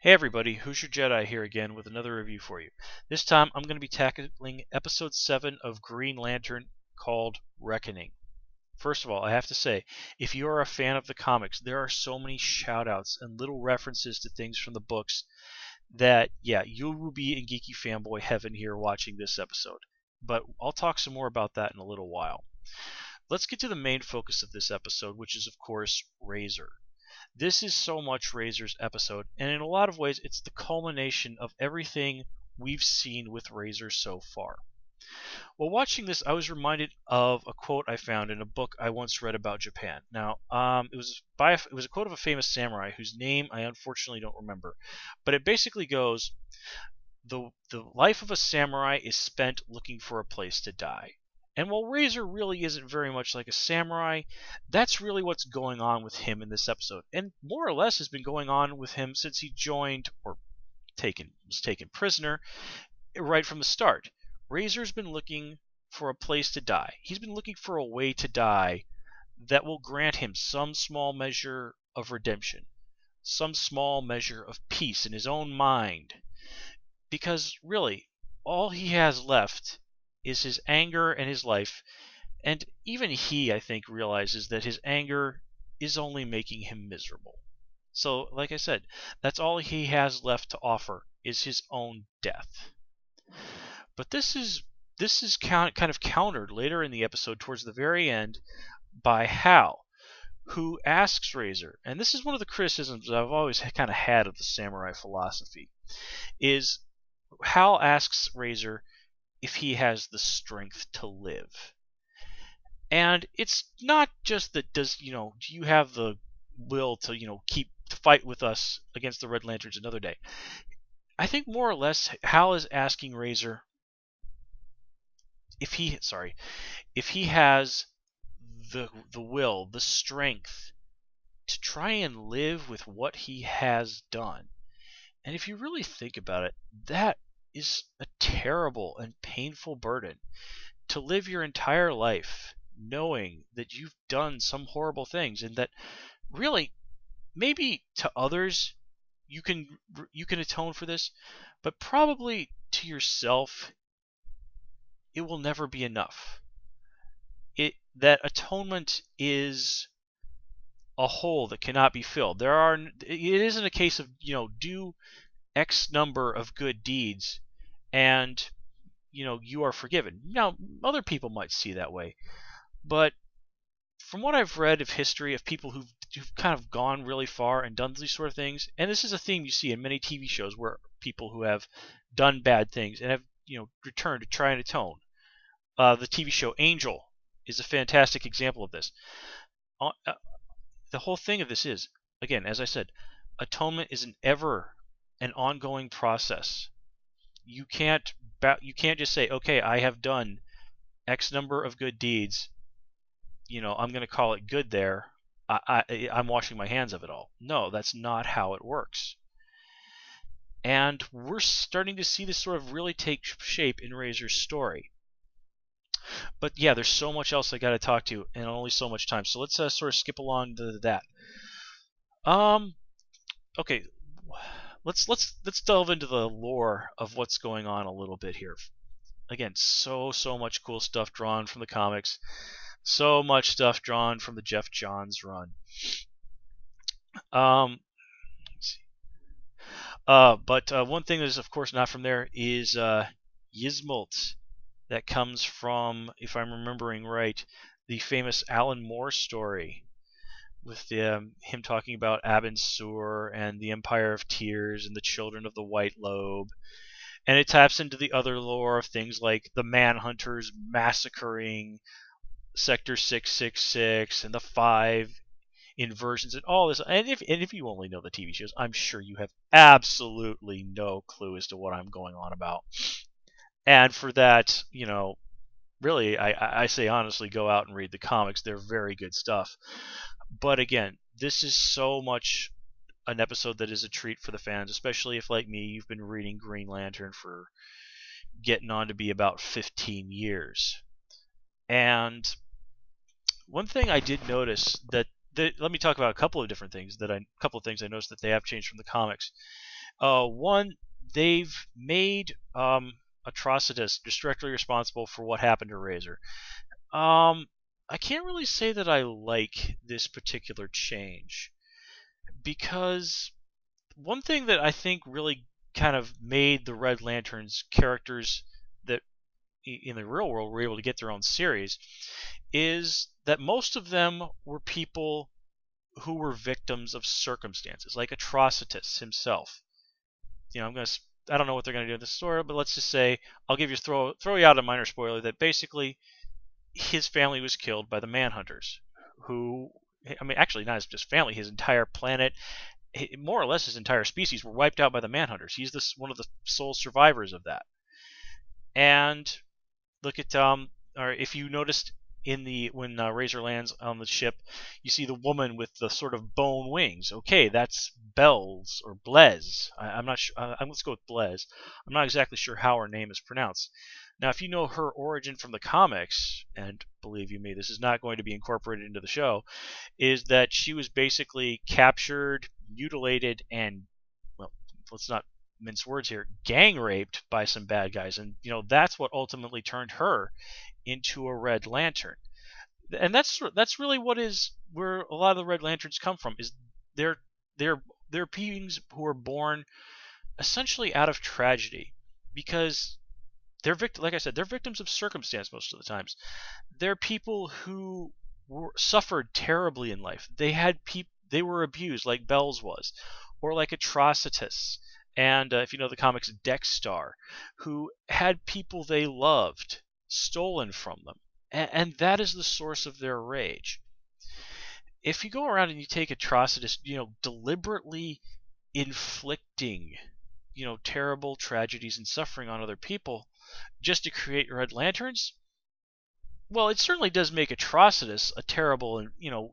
Hey everybody, Hoosier Jedi here again with another review for you. This time I'm going to be tackling episode 7 of Green Lantern called Reckoning. First of all, I have to say, if you are a fan of the comics, there are so many shoutouts and little references to things from the books that, yeah, you will be in geeky fanboy heaven here watching this episode. But I'll talk some more about that in a little while. Let's get to the main focus of this episode, which is, of course, Razor. This is so much Razor's episode, and in a lot of ways, it's the culmination of everything we've seen with Razor so far. While watching this, I was reminded of a quote I found in a book I once read about Japan. Now, it was a quote of a famous samurai whose name I unfortunately don't remember, but it basically goes, "The life of a samurai is spent looking for a place to die." And while Razor really isn't very much like a samurai, that's really what's going on with him in this episode, and more or less has been going on with him since he joined or was taken prisoner right from the start. Razor's been looking for a place to die. He's been looking for a way to die that will grant him some small measure of redemption, some small measure of peace in his own mind. Because really, all he has left is his anger and his life, and even he, I think, realizes that his anger is only making him miserable. So, like I said, that's all he has left to offer is his own death. But this is kind of countered later in the episode towards the very end by Hal, who asks Razor, and this is one of the criticisms I've always kind of had of the samurai philosophy, is Hal asks Razor if he has the strength to live. And it's not just that do you have the will to, keep to fight with us against the Red Lanterns another day. I think more or less Hal is asking Razor if he has the will, the strength to try and live with what he has done. And if you really think about it, that is a terrible and painful burden to live your entire life knowing that you've done some horrible things, and that really maybe to others you can atone for this, but probably to yourself it will never be enough. That atonement is a hole that cannot be filled. It isn't a case of, do X number of good deeds and you are forgiven. Now, other people might see that way, but from what I've read of history of people who've kind of gone really far and done these sort of things, and this is a theme you see in many TV shows where people who have done bad things and have returned to try and atone. The TV show Angel is a fantastic example of this. The whole thing of this is, again, as I said, atonement is an ongoing process. You can't just say, okay, I have done X number of good deeds. I'm going to call it good there. I'm washing my hands of it all. No, that's not how it works. And we're starting to see this sort of really take shape in Razor's story. But yeah, there's so much else I got to talk to, and only so much time. So let's sort of skip along to that. Okay, let's delve into the lore of what's going on a little bit here. Again, so much cool stuff drawn from the comics, so much stuff drawn from the Geoff Johns run. Let's see. But one thing that is, of course, not from there is Yzmolt. That comes from, if I'm remembering right, the famous Alan Moore story with him talking about Abin Sur and the Empire of Tears and the Children of the White Lobe. And it taps into the other lore of things like the Manhunters massacring Sector 666 and the 5 inversions and all this. And if you only know the TV shows, I'm sure you have absolutely no clue as to what I'm going on about. And for that, really, I say honestly, go out and read the comics. They're very good stuff. But again, this is so much an episode that is a treat for the fans, especially if, like me, you've been reading Green Lantern for getting on to be about 15 years. And one thing I did notice let me talk about a couple of things I noticed that they have changed from the comics. One, they've made Atrocitus just directly responsible for what happened to Razor. I can't really say that I like this particular change, because one thing that I think really kind of made the Red Lanterns characters that in the real world were able to get their own series is that most of them were people who were victims of circumstances, like Atrocitus himself. I don't know what they're going to do in the story, but let's just say I'll give you throw you out a minor spoiler that basically his family was killed by the Manhunters, who, I mean, actually not just family, his entire planet, more or less his entire species were wiped out by the Manhunters. He's one of the sole survivors of that. And look at or if you noticed when Razor lands on the ship, you see the woman with the sort of bone wings. Okay, that's Bells or Blez. I'm not sure. Let's go with Blez. I'm not exactly sure how her name is pronounced. Now, if you know her origin from the comics, and believe you me, this is not going to be incorporated into the show, is that she was basically captured, mutilated, and, well, let's not mince words here, gang raped by some bad guys. And, that's what ultimately turned her into a Red Lantern. And that's really where a lot of the Red Lanterns come from, is they're beings who are born essentially out of tragedy, because like I said, they're victims of circumstance most of the times. They're people who suffered terribly in life. They were abused, like Bells was, or like Atrocitus, and if you know the comics, Dexstar, who had people they loved stolen from them, and that is the source of their rage. If you go around and you take Atrocitus, deliberately inflicting, terrible tragedies and suffering on other people just to create Red Lanterns, well, it certainly does make Atrocitus a terrible and,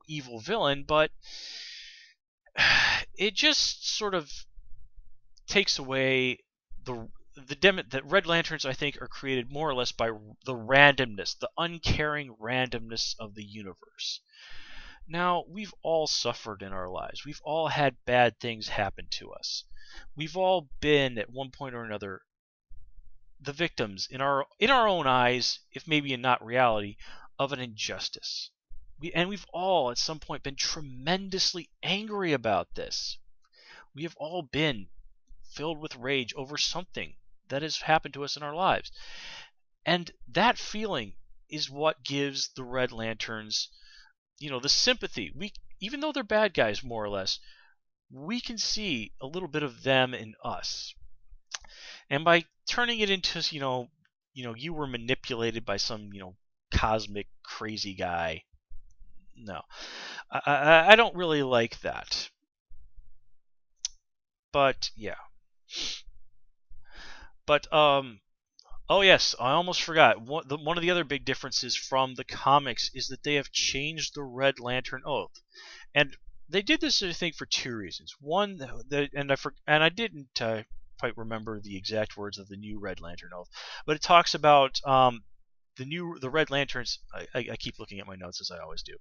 evil villain, but it just sort of takes away that Red Lanterns, I think, are created more or less by the randomness, the uncaring randomness of the universe. Now, we've all suffered in our lives. We've all had bad things happen to us. We've all been, at one point or another, the victims in our own eyes, if maybe in not reality, of an injustice. We've all at some point been tremendously angry about this. We have all been filled with rage over something that has happened to us in our lives. And that feeling is what gives the Red Lanterns, the sympathy. Even though they're bad guys, more or less, we can see a little bit of them in us. And by turning it into, you were manipulated by some, cosmic crazy guy, no, I don't really like that. But yeah. But oh yes, I almost forgot. One of the other big differences from the comics is that they have changed the Red Lantern Oath, and they did this, I think, for two reasons. One, I didn't quite remember the exact words of the new Red Lantern Oath, but it talks about the Red Lanterns. I keep looking at my notes, as I always do,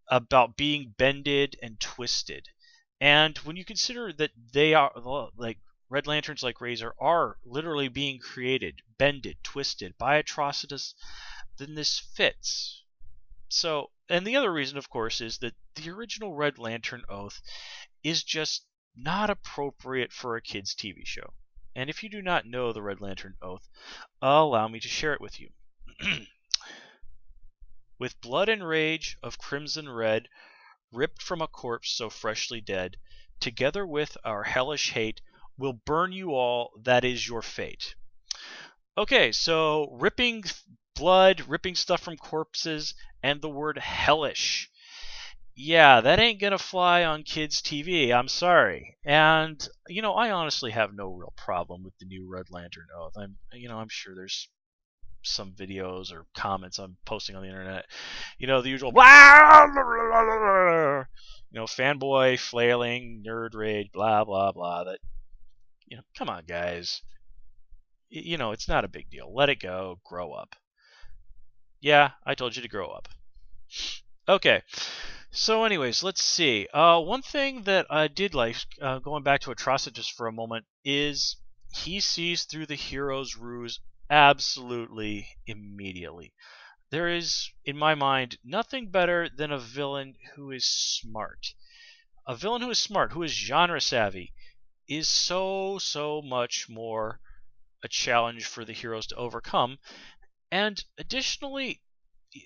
about being bended and twisted. And when you consider that they are, like, Red Lanterns like Razor are literally being created, bended, twisted by Atrocitus, then this fits. So, and the other reason, of course, is that the original Red Lantern Oath is just not appropriate for a kids' TV show. And if you do not know the Red Lantern Oath, allow me to share it with you. With blood and rage of crimson red, ripped from a corpse so freshly dead, together with our hellish hate, we'll burn you all, that is your fate. Okay, so ripping blood, ripping stuff from corpses, and the word hellish. Yeah, that ain't gonna fly on kids' TV, I'm sorry. And, I honestly have no real problem with the new Red Lantern Oath. I'm sure there's some videos or comments I'm posting on the internet. The usual fanboy, flailing, nerd rage, blah, blah, blah. That, come on, guys. It's not a big deal. Let it go. Grow up. Yeah, I told you to grow up. Okay. So, anyways, let's see. One thing that I did like, going back to Atrocity just for a moment, is he sees through the hero's ruse absolutely immediately. There is, in my mind, nothing better than a villain who is smart. A villain who is smart, who is genre savvy, is so much more a challenge for the heroes to overcome. And additionally,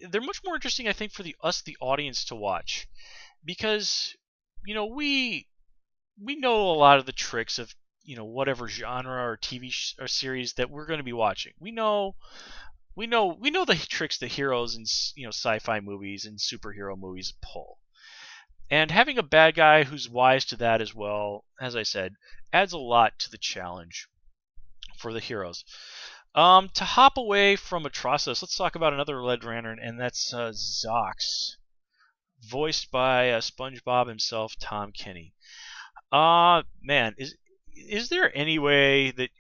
they're much more interesting, I think, for the audience, to watch, because we know a lot of the tricks of whatever genre or TV or series that we're going to be watching. We know the tricks that heroes in sci-fi movies and superhero movies pull. And having a bad guy who's wise to that as well, as I said, adds a lot to the challenge for the heroes. To hop away from Atrocitus, let's talk about another Red Lantern, and that's Zox, voiced by SpongeBob himself, Tom Kenny. Man, is there any way that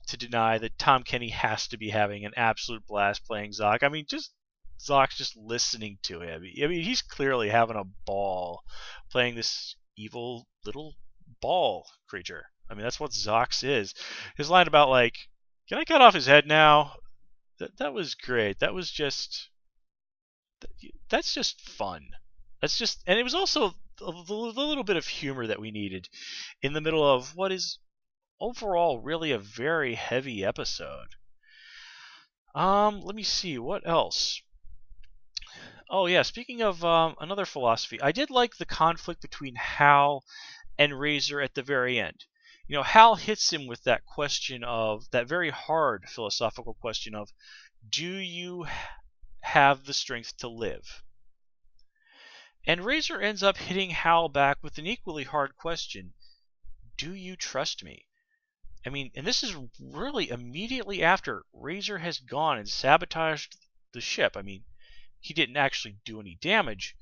to deny that Tom Kenny has to be having an absolute blast playing Zox? I mean, just Zox, just listening to him. I mean, he's clearly having a ball playing this evil little ball creature. I mean, that's what Zox is. His line about like, "Can I cut off his head now?" That was great. That's just fun. And it was also the little bit of humor that we needed in the middle of what is overall really a very heavy episode. Let me see what else. Oh yeah, speaking of another philosophy, I did like the conflict between Hal and Razor at the very end. Hal hits him with that question of that very hard philosophical question of, do you have the strength to live? And Razor ends up hitting Hal back with an equally hard question, do you trust me? I mean, and this is really immediately after Razor has gone and sabotaged the ship. I mean, he didn't actually do any damage,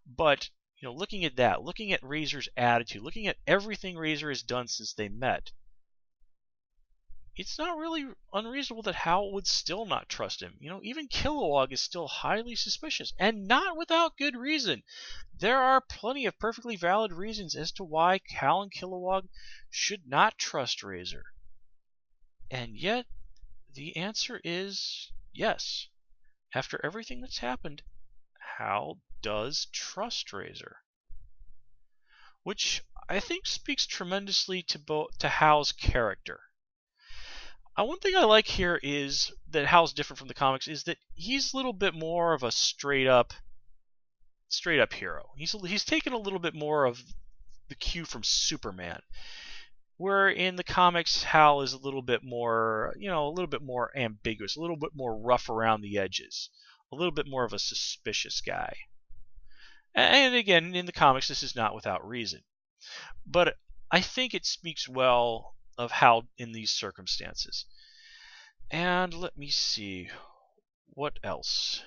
but looking at that, looking at Razor's attitude, looking at everything Razor has done since they met, it's not really unreasonable that Hal would still not trust him. Even Kilowog is still highly suspicious, and not without good reason. There are plenty of perfectly valid reasons as to why Hal and Kilowog should not trust Razor. And yet, the answer is yes. After everything that's happened, Hal does trust Razor, which I think speaks tremendously to Hal's character. One thing I like here is that Hal's different from the comics is that he's a little bit more of a straight up hero. He's taken a little bit more of the cue from Superman, where in the comics Hal is a little bit more, a little bit more ambiguous, a little bit more rough around the edges, a little bit more of a suspicious guy. And again, in the comics this is not without reason. But I think it speaks well of Hal in these circumstances. And let me see, what else?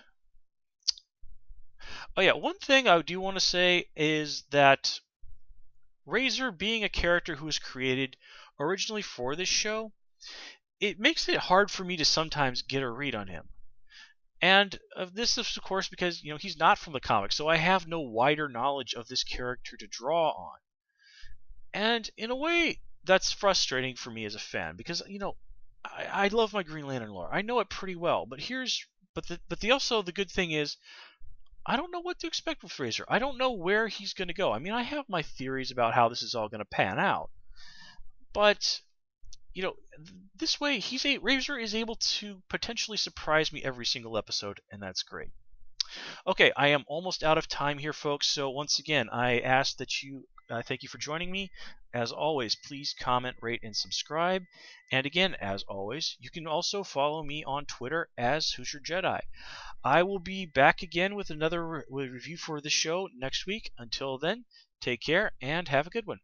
Oh yeah, one thing I do want to say is that Razor, being a character who was created originally for this show, it makes it hard for me to sometimes get a read on him. And this is, of course, because he's not from the comics, so I have no wider knowledge of this character to draw on. And in a way, that's frustrating for me as a fan, because I love my Green Lantern lore. I know it pretty well, but also the good thing is I don't know what to expect with Razor. I don't know where he's going to go. I mean, I have my theories about how this is all going to pan out, but this way Razor is able to potentially surprise me every single episode, and that's great. Okay, I am almost out of time here, folks. So once again, I ask that you thank you for joining me. As always, please comment, rate, and subscribe. And again, as always, you can also follow me on Twitter as Hoosier Jedi. I will be back again with another review for the show next week. Until then, take care and have a good one.